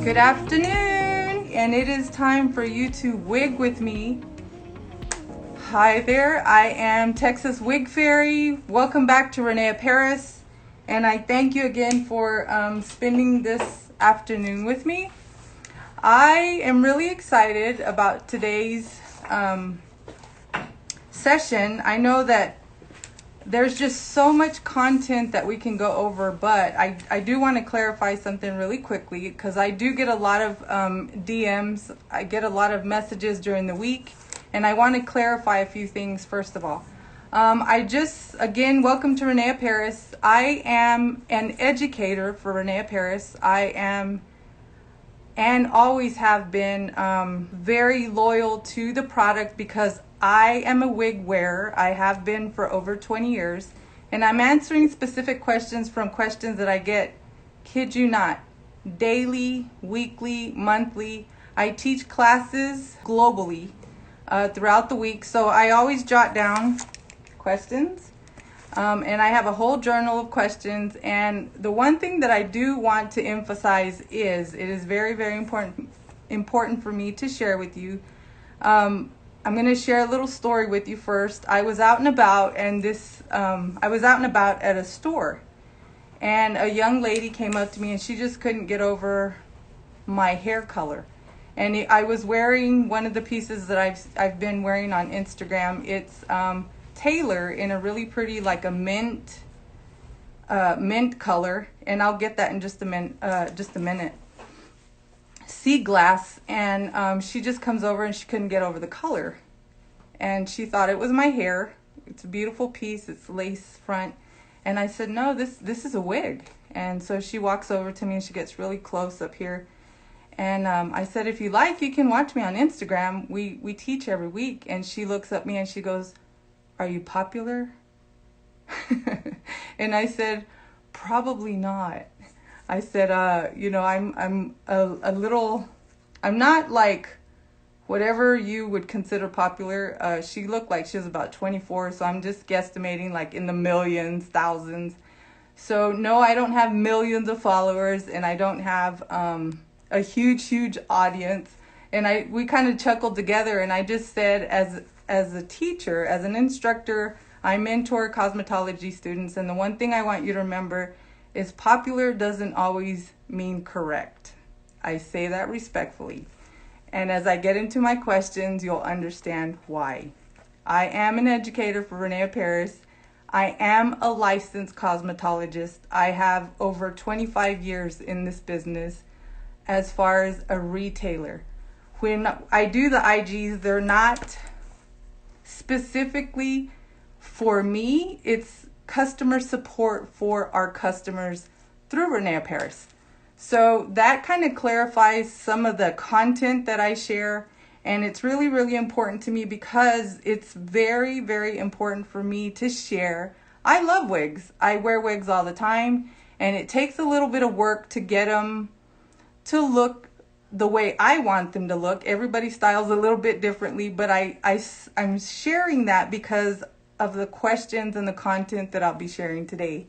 Good afternoon, and it is time for you to wig with me. Hi there, I am Texas Wig Fairy. Welcome back to René Paris, and I thank you again for spending this afternoon with me. I am really excited about today's session. I know that there's just so much content that we can go over, but I do want to clarify something really quickly because I do get a lot of DMs. I get a lot of messages during the week, and I want to clarify a few things first of all. Again, welcome to René Paris. I am an educator for René Paris. I am and always have been very loyal to the product because I am a wig wearer. I have been for over 20 years, and I'm answering specific questions from questions that I get, kid you not, daily, weekly, monthly. I teach classes globally throughout the week, so I always jot down questions, and I have a whole journal of questions. And the one thing that I do want to emphasize is it is very, very important for me to share with you. I'm going to share a little story with you first. I was out and about, and I was out and about at a store, and a young lady came up to me, and she just couldn't get over my hair color. And I was wearing one of the pieces that I've been wearing on Instagram. It's Taylor in a really pretty, like a mint color, and I'll get that in just a minute. Sea glass, and she just comes over and she couldn't get over the color, and she thought it was my hair. It's a beautiful piece, it's lace front, and I said, no, this is a wig. And so she walks over to me and she gets really close up here, and I said, if you like, you can watch me on Instagram. We teach every week. And she looks at me and she goes, are you popular? And I said, probably not. I said, I'm I'm not like whatever you would consider popular. She looked like she was about 24, so I'm just guesstimating like in the millions, thousands. So no, I don't have millions of followers, and I don't have a huge audience. And we kind of chuckled together, and I just said, as a teacher, as an instructor, I mentor cosmetology students, and the one thing I want you to remember is popular doesn't always mean correct. I say that respectfully. And as I get into my questions, you'll understand why. I am an educator for René Paris. I am a licensed cosmetologist. I have over 25 years in this business as far as a retailer. When I do the IGs, they're not specifically for me. It's customer support for our customers through René Paris. So that kind of clarifies some of the content that I share, and it's really, really important to me because it's very, very important for me to share. I love wigs. I wear wigs all the time, and it takes a little bit of work to get them to look the way I want them to look. Everybody styles a little bit differently, but I'm sharing that because of the questions and the content that I'll be sharing today.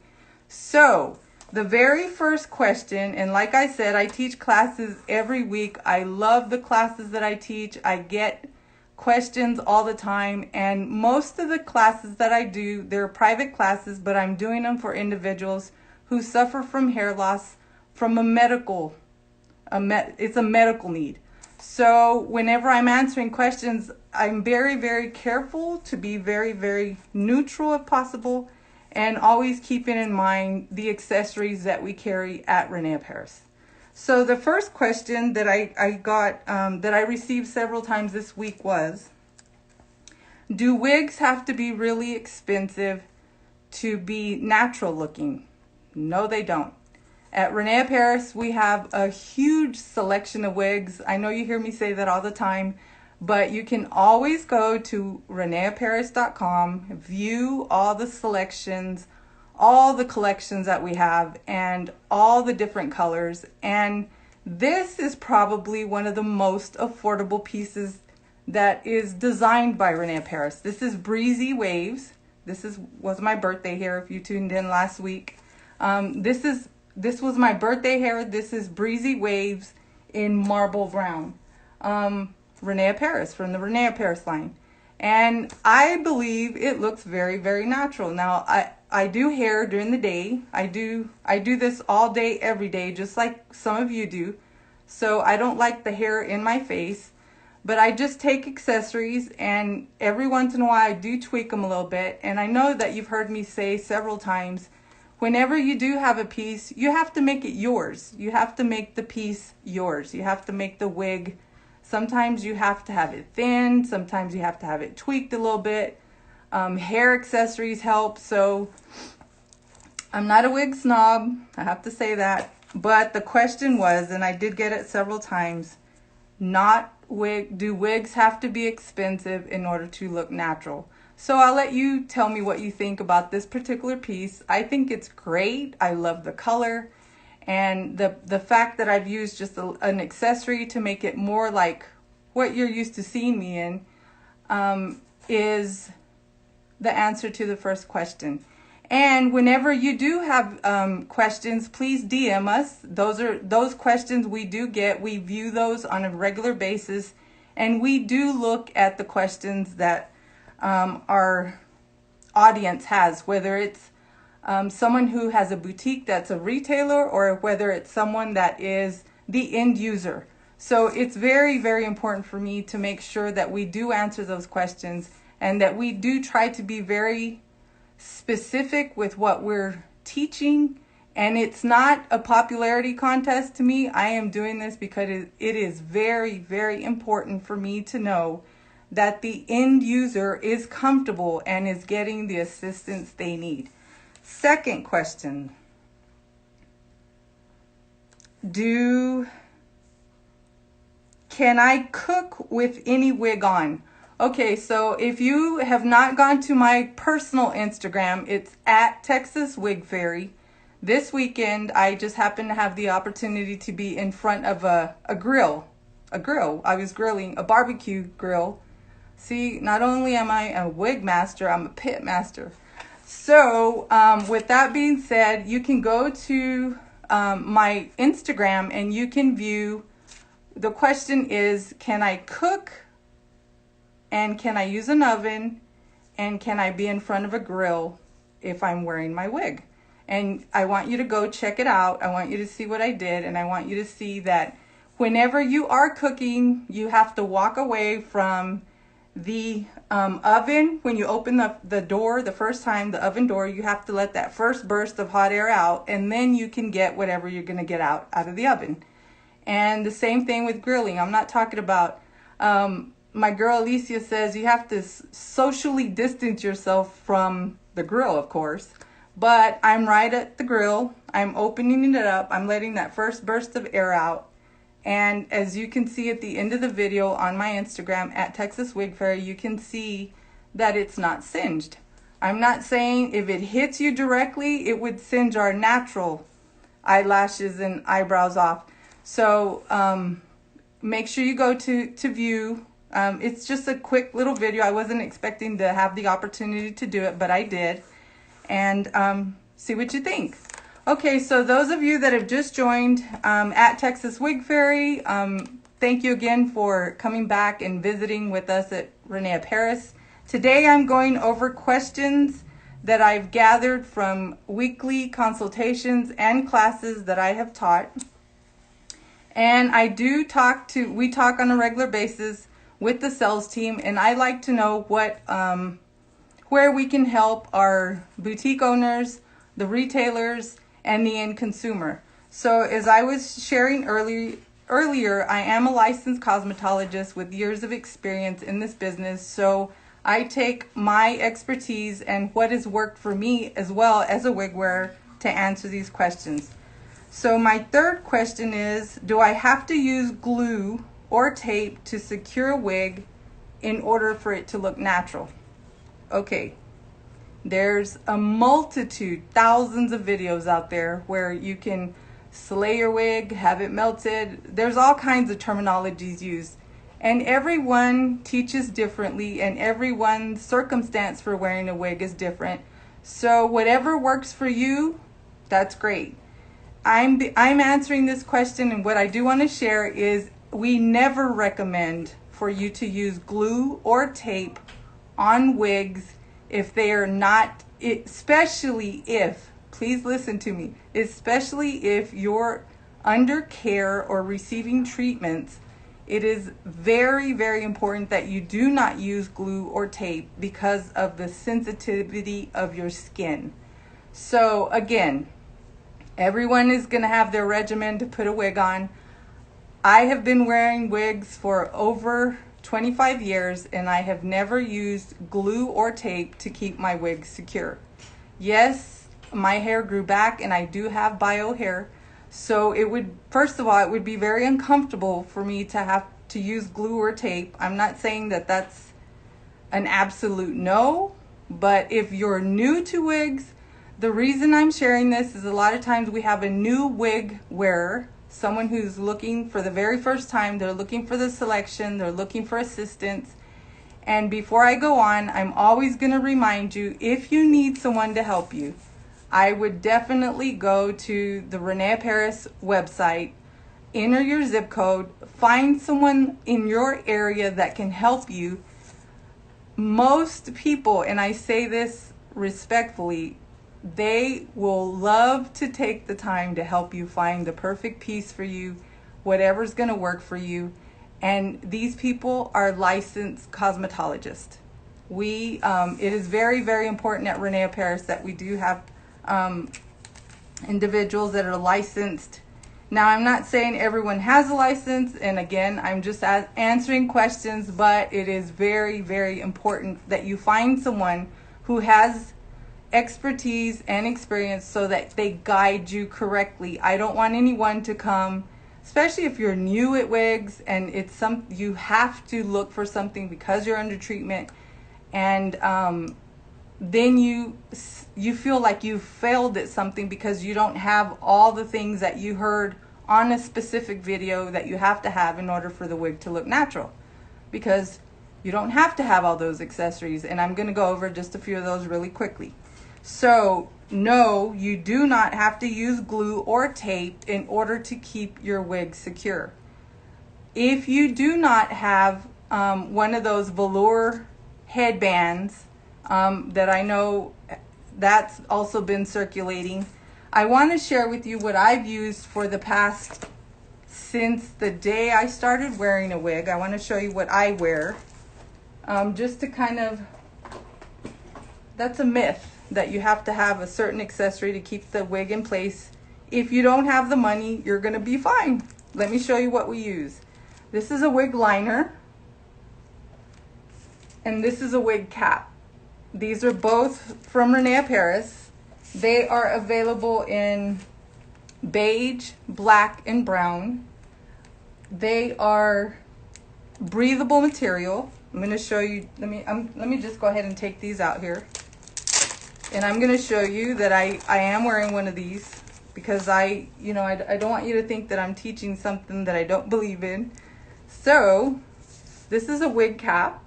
So the very first question, and like I said, I teach classes every week. I love the classes that I teach. I get questions all the time, and most of the classes that I do, they're private classes, but I'm doing them for individuals who suffer from hair loss from it's a medical need. So whenever I'm answering questions, I'm very, very careful to be very, very neutral if possible, and always keeping in mind the accessories that we carry at René Paris. So the first question that I got, that I received several times this week was, do wigs have to be really expensive to be natural looking? No, they don't. At René Paris, we have a huge selection of wigs. I know you hear me say that all the time, but you can always go to reneparis.com, view all the selections, all the collections that we have, and all the different colors. And this is probably one of the most affordable pieces that is designed by René Paris. This is Breezy Waves. Was my birthday hair if you tuned in last week. This was my birthday hair. This is Breezy Waves. in marble brown. René Paris, from the René Paris line. And I believe it looks very, very natural. Now, I do hair during the day. I do this all day, every day, just like some of you do. So I don't like the hair in my face. But I just take accessories, and every once in a while I do tweak them a little bit. And I know that you've heard me say several times, whenever you do have a piece, you have to make it yours. You have to make the piece yours. You have to make the wig. Sometimes you have to have it thin. Sometimes you have to have it tweaked a little bit. Hair accessories help. So I'm not a wig snob. I have to say that. But the question was, and I did get it several times, do wigs have to be expensive in order to look natural? So I'll let you tell me what you think about this particular piece. I think it's great. I love the color. And the fact that I've used just an accessory to make it more like what you're used to seeing me in is the answer to the first question. And whenever you do have questions, please DM us. Those questions we do get. We view those on a regular basis. And we do look at the questions that our audience has, whether it's someone who has a boutique that's a retailer, or whether it's someone that is the end user. So it's very, very important for me to make sure that we do answer those questions, and that we do try to be very specific with what we're teaching. And it's not a popularity contest to me. I am doing this because it is very, very important for me to know that the end user is comfortable and is getting the assistance they need. Second question. Can I cook with any wig on? Okay, so if you have not gone to my personal Instagram, it's at Texas Wig Fairy. This weekend, I just happened to have the opportunity to be in front of a grill. I was grilling a barbecue grill. See, not only am I a wig master, I'm a pit master. So with that being said, you can go to my Instagram and you can view. The question is, can I cook, and can I use an oven, and can I be in front of a grill if I'm wearing my wig? And I want you to go check it out. I want you to see what I did, and I want you to see that whenever you are cooking, you have to walk away from the oven. When you open the door the first time, the oven door, you have to let that first burst of hot air out, and then you can get whatever you're going to get out of the oven. And the same thing with grilling. I'm not talking about, my girl Alicia says you have to socially distance yourself from the grill, of course. But I'm right at the grill. I'm opening it up. I'm letting that first burst of air out. And as you can see at the end of the video on my Instagram at Texas Wig Fairy, you can see that it's not singed. I'm not saying if it hits you directly, it would singe our natural eyelashes and eyebrows off. So make sure you go to view. It's just a quick little video. I wasn't expecting to have the opportunity to do it, but I did. And see what you think. Okay, so those of you that have just joined at Texas Wig Fairy, thank you again for coming back and visiting with us at René Paris. Today I'm going over questions that I've gathered from weekly consultations and classes that I have taught. And we talk on a regular basis with the sales team, and I like to know where we can help our boutique owners, the retailers, and the end consumer. So as I was sharing earlier, I am a licensed cosmetologist with years of experience in this business. So I take my expertise and what has worked for me as well as a wig wearer to answer these questions. So my third question is, do I have to use glue or tape to secure a wig in order for it to look natural? Okay, there's a multitude, thousands of videos out there where you can slay your wig, have it melted. There's all kinds of terminologies used. And everyone teaches differently, and everyone's circumstance for wearing a wig is different. So whatever works for you, that's great. I'm answering this question, and what I do want to share is we never recommend for you to use glue or tape on wigs if they are not, especially if, please listen to me, especially if you're under care or receiving treatments. It is very, very important that you do not use glue or tape because of the sensitivity of your skin. So again, everyone is going to have their regimen to put a wig on. I have been wearing wigs for over 25 years and I have never used glue or tape to keep my wigs secure. Yes, my hair grew back and I do have bio hair. So it would, first of all, it would be very uncomfortable for me to have to use glue or tape. I'm not saying that that's an absolute no, but if you're new to wigs, the reason I'm sharing this is a lot of times we have a new wig wearer, someone who's looking for the very first time, they're looking for the selection, they're looking for assistance. And before I go on, I'm always going to remind you, if you need someone to help you, I would definitely go to the René Paris website, enter your zip code, find someone in your area that can help you. Most people, and I say this respectfully, they will love to take the time to help you find the perfect piece for you, whatever's going to work for you. And these people are licensed cosmetologists. It is very, very important at René Paris that we do have individuals that are licensed. Now, I'm not saying everyone has a license, and again, I'm just answering questions, but it is very, very important that you find someone who has expertise and experience so that they guide you correctly. I don't want anyone to come, especially if you're new at wigs and it's you have to look for something because you're under treatment, and then you feel like you failed at something because you don't have all the things that you heard on a specific video that you have to have in order for the wig to look natural, because you don't have to have all those accessories, and I'm going to go over just a few of those really quickly. So no, you do not have to use glue or tape in order to keep your wig secure. If you do not have one of those velour headbands that I know that's also been circulating, I want to share with you what I've used for the past, since the day I started wearing a wig. I want to show you what I wear, just to kind of, that's a myth that you have to have a certain accessory to keep the wig in place. If you don't have the money, you're going to be fine. Let me show you what we use. This is a wig liner, and this is a wig cap. These are both from René Paris. They are available in beige, black, and brown. They are breathable material. I'm going to show you, let me just go ahead and take these out here. And I'm going to show you that I am wearing one of these, because I don't want you to think that I'm teaching something that I don't believe in. So this is a wig cap.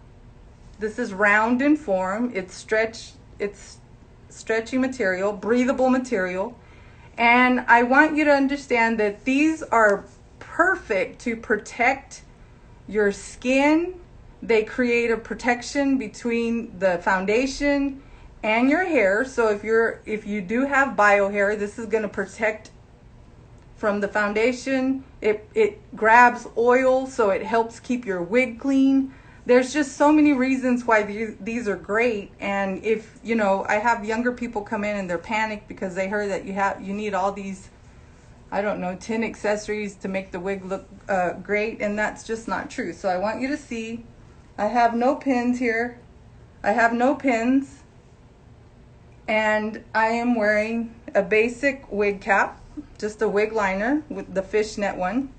This is round in form. It's stretchy material, breathable material. And I want you to understand that these are perfect to protect your skin. They create a protection between the foundation and your hair. So if you do have bio hair, this is going to protect from the foundation. It grabs oil, so it helps keep your wig clean. There's just so many reasons why these are great. And if I have younger people come in and they're panicked because they heard that you need all these, I don't know, 10 accessories to make the wig look great, and that's just not true. So I want you to see, I have no pins here. I have no pins. And I am wearing a basic wig cap, just a wig liner with the fishnet one.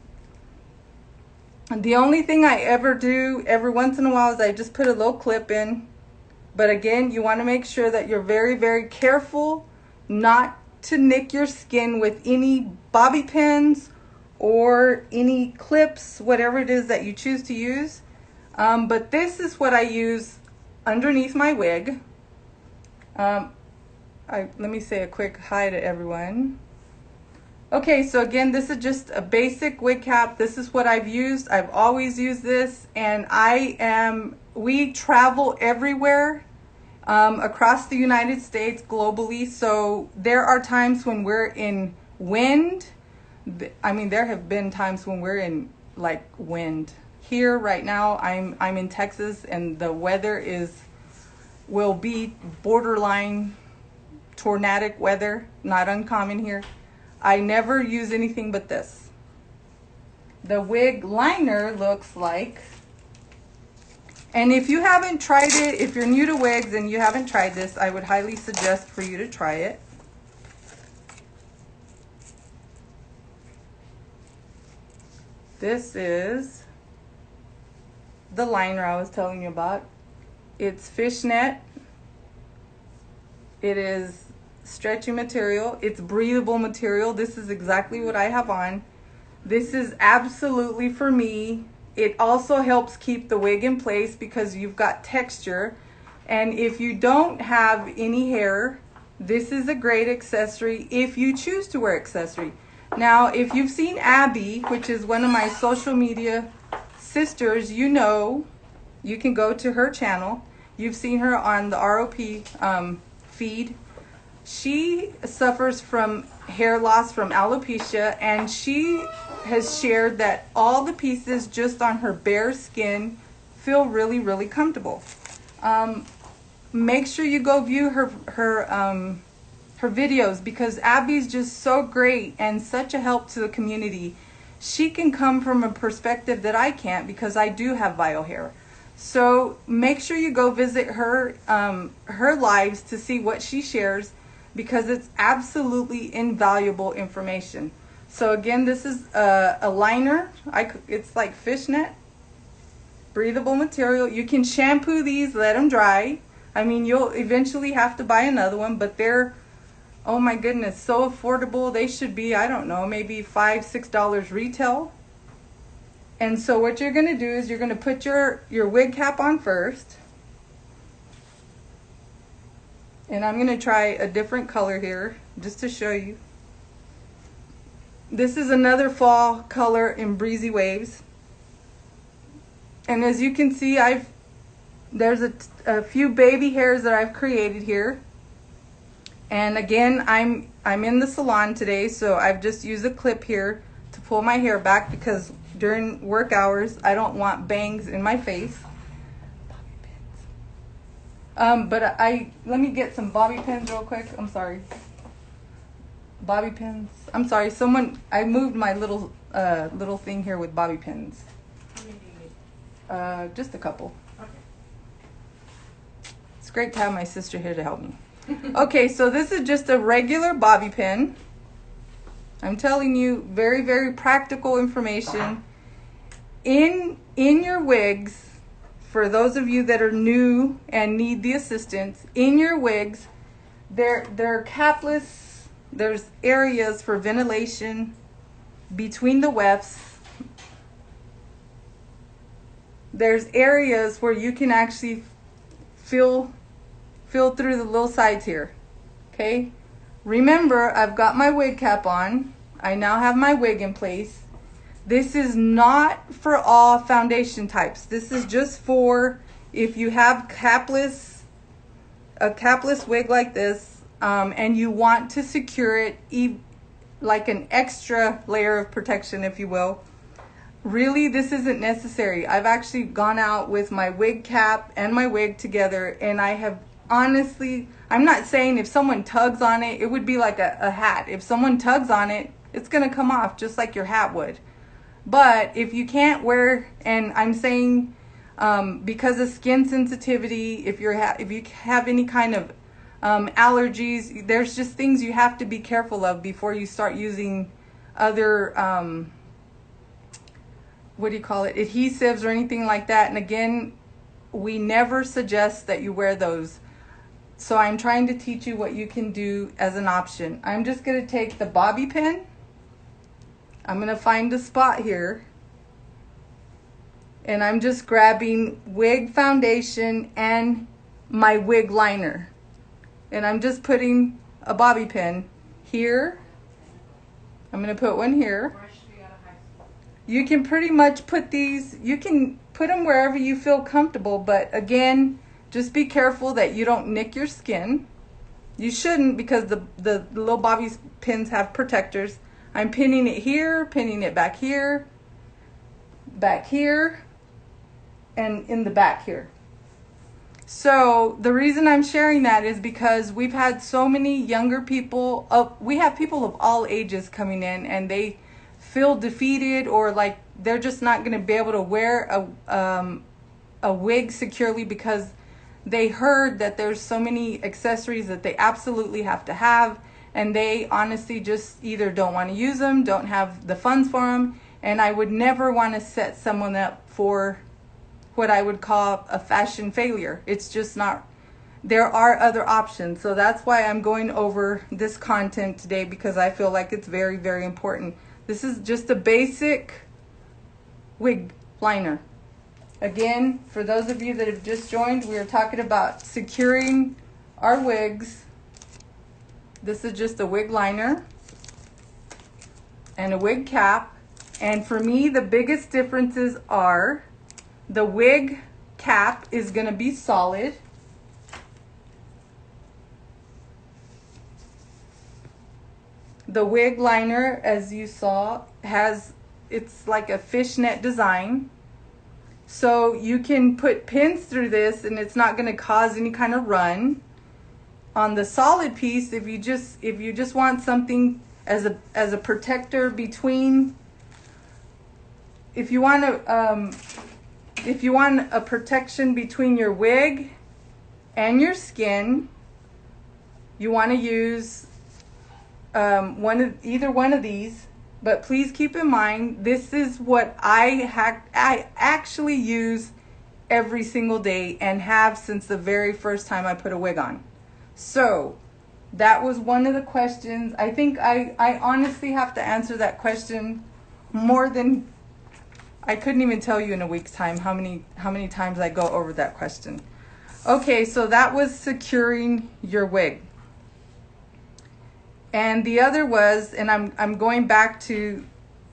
And the only thing I ever do every once in a while is I just put a little clip in. But again, you want to make sure that you're very, very careful not to nick your skin with any bobby pins or any clips, whatever it is that you choose to use. But this is what I use underneath my wig. Let me say a quick hi to everyone. Okay, so again, this is just a basic wig cap. This is what I've used. I've always used this, and we travel everywhere across the United States, globally. So there are times when we're in wind. I mean, there have been times when we're in like wind. Here right now, I'm in Texas, and the weather will be borderline tornadic weather, not uncommon here. I never use anything but this. The wig liner looks like, and if you haven't tried it, if you're new to wigs and you haven't tried this, I would highly suggest for you to try it. This is the liner I was telling you about. It's fishnet. It is stretchy material. It's breathable material. This is exactly what I have on. This is absolutely for me. It also helps keep the wig in place because you've got texture. And if you don't have any hair, this is a great accessory if you choose to wear accessory. Now, if you've seen Abby, which is one of my social media sisters, you know, you can go to her channel. You've seen her on the ROP feed. She suffers from hair loss from alopecia, and she has shared that all the pieces just on her bare skin feel really, really comfortable. Make sure you go view her videos, because Abby's just so great and such a help to the community. She can come from a perspective that I can't, because I do have bio hair. So make sure you go visit her lives to see what she shares, because it's absolutely invaluable information. So again, this is a liner. It's like fishnet, breathable material. You can shampoo these, let them dry. I mean, you'll eventually have to buy another one, but they're, oh my goodness, so affordable. They should be, I don't know, maybe $5, $6 retail. And so what you're gonna do is you're gonna put your wig cap on first. And I'm gonna try a different color here just to show you. This is another fall color in Breezy Waves. And as you can see, there's a few baby hairs that I've created here. And again, I'm in the salon today, so I've just used a clip here to pull my hair back, because during work hours, I don't want bangs in my face. But let me get some bobby pins real quick. I'm sorry. Bobby pins. I'm sorry. I moved my little thing here with bobby pins. How many do you need? Just a couple. Okay. It's great to have my sister here to help me. Okay, so this is just a regular bobby pin. I'm telling you, very, very practical information. In your wigs, for those of you that are new and need the assistance, in your wigs, they're capless. There's areas for ventilation between the wefts. There's areas where you can actually feel through the little sides here. Okay? Remember, I've got my wig cap on. I now have my wig in place. This is not for all foundation types. This is just for if you have a capless wig like this, and you want to secure it like an extra layer of protection, if you will. Really, this isn't necessary. I've actually gone out with my wig cap and my wig together, and I have honestly, I'm not saying if someone tugs on it, it would be like a hat. If someone tugs on it, it's gonna come off just like your hat would. But if you can't wear, and I'm saying because of skin sensitivity, if you have any kind of allergies, there's just things you have to be careful of before you start using other what do you call it, adhesives or anything like that. And again, we never suggest that you wear those. So I'm trying to teach you what you can do as an option. I'm just going to take the bobby pin. I'm going to find a spot here. And I'm just grabbing wig foundation and my wig liner. And I'm just putting a bobby pin here I'm going to put one here. You can pretty much put these, you can put them wherever you feel comfortable, but again, just be careful that you don't nick your skin. You shouldn't, because the little bobby pins have protectors. I'm pinning it here, pinning it back here, and in the back here. So the reason I'm sharing that is because we've had so many younger people, we have people of all ages coming in, and they feel defeated, or like they're just not going to be able to wear a wig securely because they heard that there's so many accessories that they absolutely have to have, and they honestly just either don't want to use them, don't have the funds for them, and I would never want to set someone up for what I would call a fashion failure. It's just not, there are other options. So that's why I'm going over this content today, because I feel like it's very, very important. This is just a basic wig liner. Again, for those of you that have just joined, we are talking about securing our wigs. This is just a wig liner and a wig cap. And for me, the biggest differences are the wig cap is going to be solid. The wig liner, as you saw, it's like a fishnet design. So you can put pins through this and it's not going to cause any kind of run. On the solid piece, if you just want something as a protector between, if you want a protection between your wig and your skin, you want to use either one of these. But please keep in mind, this is what I actually use every single day and have since the very first time I put a wig on. So that was one of the questions. I think I honestly have to answer that question more than, I couldn't even tell you in a week's time how many times I go over that question. Okay, so that was securing your wig. And the other was, and I'm going back to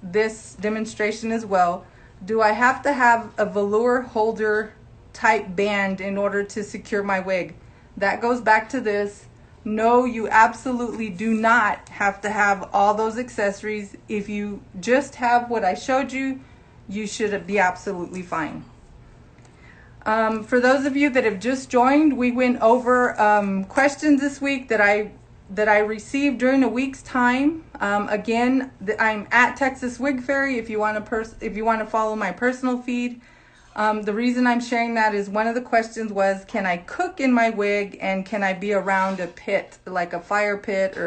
this demonstration as well, do I have to have a velour holder type band in order to secure my wig? That goes back to this. No, you absolutely do not have to have all those accessories. If you just have what I showed you, you should be absolutely fine. For those of you that have just joined, we went over questions this week that I received during a week's time. Again, I'm at Texas Wig Fairy if you want to follow my personal feed. The reason I'm sharing that is one of the questions was, can I cook in my wig and can I be around a pit, like a fire pit?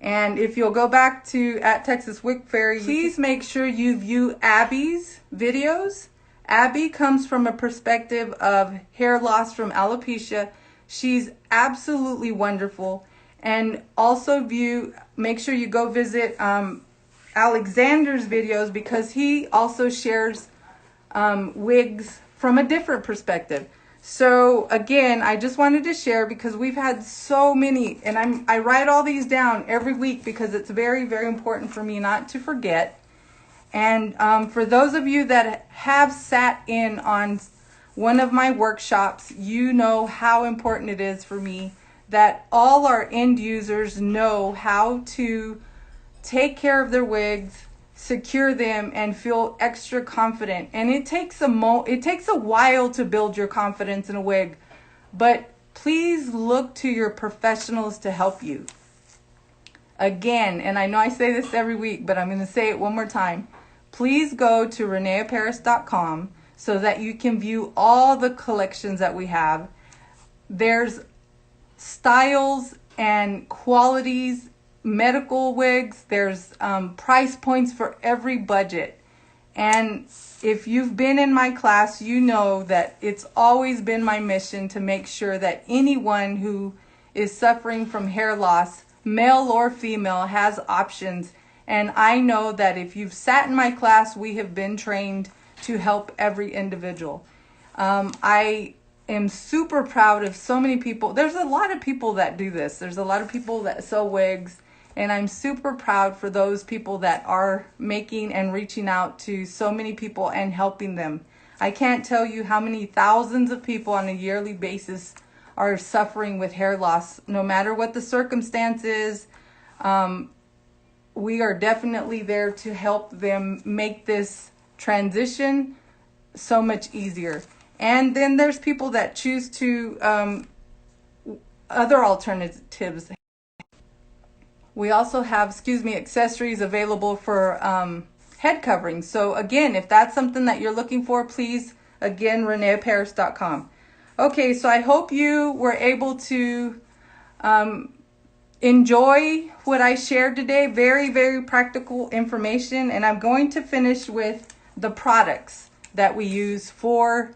And if you'll go back to at Texas Wig Fairy, please make sure you view Abby's videos. Abby comes from a perspective of hair loss from alopecia. She's absolutely wonderful. And also make sure you go visit Alexander's videos, because he also shares wigs from a different perspective. So again, I just wanted to share because we've had so many, and I write all these down every week because it's very, very important for me not to forget. And for those of you that have sat in on one of my workshops, you know how important it is for me that all our end users know how to take care of their wigs, secure them, and feel extra confident. And it takes a while to build your confidence in a wig, but please look to your professionals to help you. Again, and I know I say this every week, but I'm going to say it one more time. Please go to reneaparis.com so that you can view all the collections that we have. There's styles and qualities, medical wigs. There's price points for every budget. And if you've been in my class, you know that it's always been my mission to make sure that anyone who is suffering from hair loss, male or female, has options. And I know that if you've sat in my class, we have been trained to help every individual. I am super proud of so many people. There's a lot of people that do this. There's a lot of people that sell wigs, And I'm super proud for those people that are making and reaching out to so many people and helping them. I can't tell you how many thousands of people on a yearly basis are suffering with hair loss, no matter what the circumstances. We are definitely there to help them make this transition so much easier. And then there's people that choose to other alternatives. We also have, accessories available for head coverings. So again, if that's something that you're looking for, please, again, reneeparis.com. Okay, so I hope you were able to enjoy what I shared today. Very, very practical information. And I'm going to finish with the products that we use for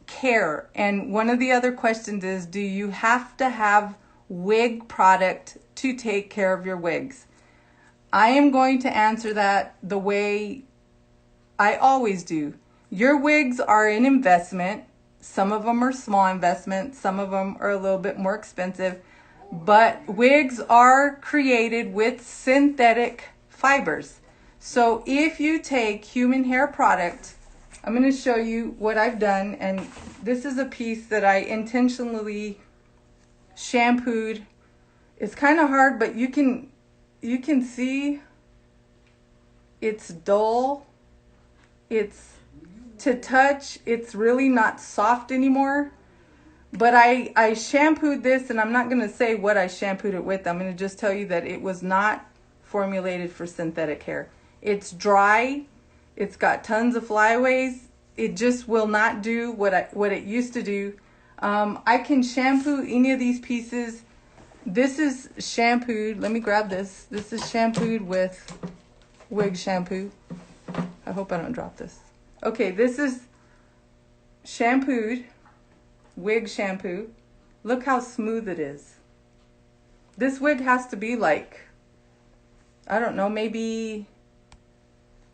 care. And one of the other questions is, do you have to have wig product to take care of your wigs? I am going to answer that the way I always do. Your wigs are an investment. Some of them are small investments. Some of them are a little bit more expensive. But wigs are created with synthetic fibers. So if you take human hair product, I'm going to show you what I've done. And this is a piece that I intentionally shampooed. It's kind of hard, but you can see it's dull. It's to touch. It's really not soft anymore. But I shampooed this, and I'm not going to say what I shampooed it with. I'm going to just tell you that it was not formulated for synthetic hair. It's dry. It's got tons of flyaways. It just will not do what it used to do. I can shampoo any of these pieces. This is shampooed. Let me grab this. This is shampooed with wig shampoo. I hope I don't drop this. Okay, this is shampooed wig shampoo. Look how smooth it is. This wig has to be like, I don't know, maybe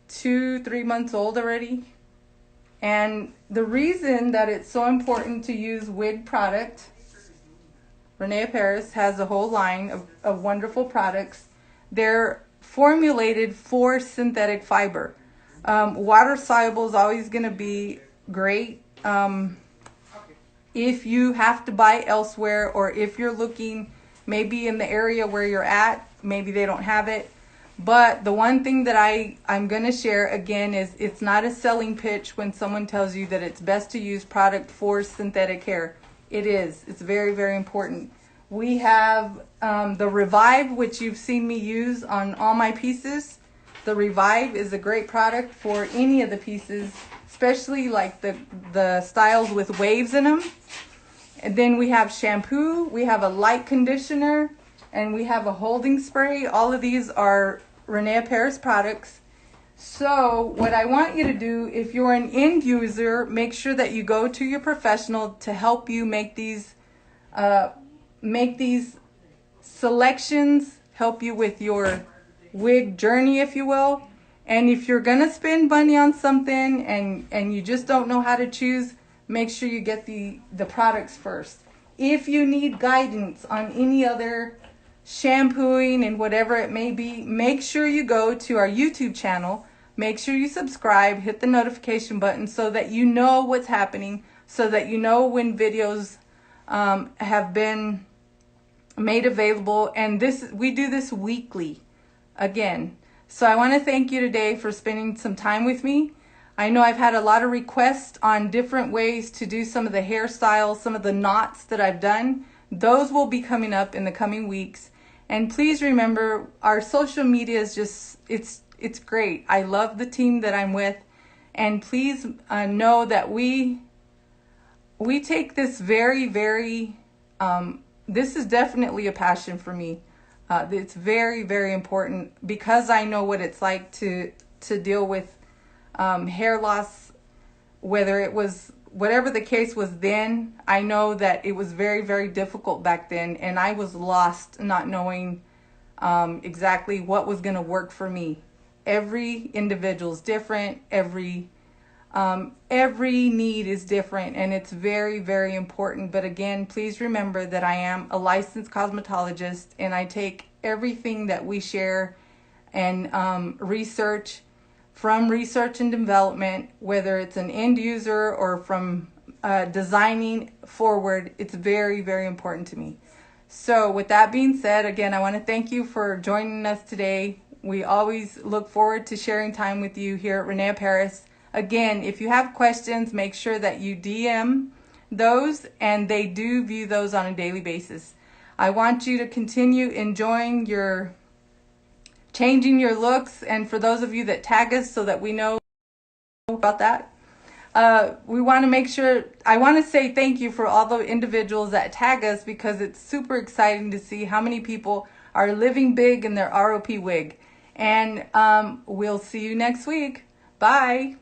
2-3 months old already. And the reason that it's so important to use wig product, René Paris has a whole line of wonderful products. They're formulated for synthetic fiber. Water soluble is always going to be great. If you have to buy elsewhere, or if you're looking maybe in the area where you're at, maybe they don't have it. But the one thing that I'm going to share again is it's not a selling pitch when someone tells you that it's best to use product for synthetic hair. It is. It's very, very important. We have the Revive, which you've seen me use on all my pieces. The Revive is a great product for any of the pieces, especially like the styles with waves in them. And then we have shampoo, we have a light conditioner, and we have a holding spray. All of these are René Paris products. So what I want you to do, if you're an end user, make sure that you go to your professional to help you make these selections, help you with your wig journey, if you will. And if you're gonna spend money on something and you just don't know how to choose, make sure you get the products first. If you need guidance on any other shampooing and whatever it may be, make sure you go to our YouTube channel. Make sure you subscribe, hit the notification button so that you know what's happening, so that you know when videos have been made available. And we do this weekly again. So I want to thank you today for spending some time with me. I know I've had a lot of requests on different ways to do some of the hairstyles, some of the knots that I've done. Those will be coming up in the coming weeks. And please remember, our social media is just, it's great. I love the team that I'm with. And please know that we take this very, very, this is definitely a passion for me. It's very, very important because I know what it's like to deal with hair loss, whatever the case was then. I know that it was very, very difficult back then, and I was lost not knowing exactly what was going to work for me. Every individual is different. Every Every need is different, and it's very, very important. But again, please remember that I am a licensed cosmetologist, and I take everything that we share and research from research and development, whether it's an end user or from designing forward. It's very, very important to me. So with that being said, again, I want to thank you for joining us today. We always look forward to sharing time with you here at René Paris. Again, if you have questions, make sure that you DM those, and they do view those on a daily basis. I want you to continue enjoying changing your looks, and for those of you that tag us so that we know about that, we want to make sure, I want to say thank you for all the individuals that tag us, because it's super exciting to see how many people are living big in their ROP wig. And we'll see you next week. Bye.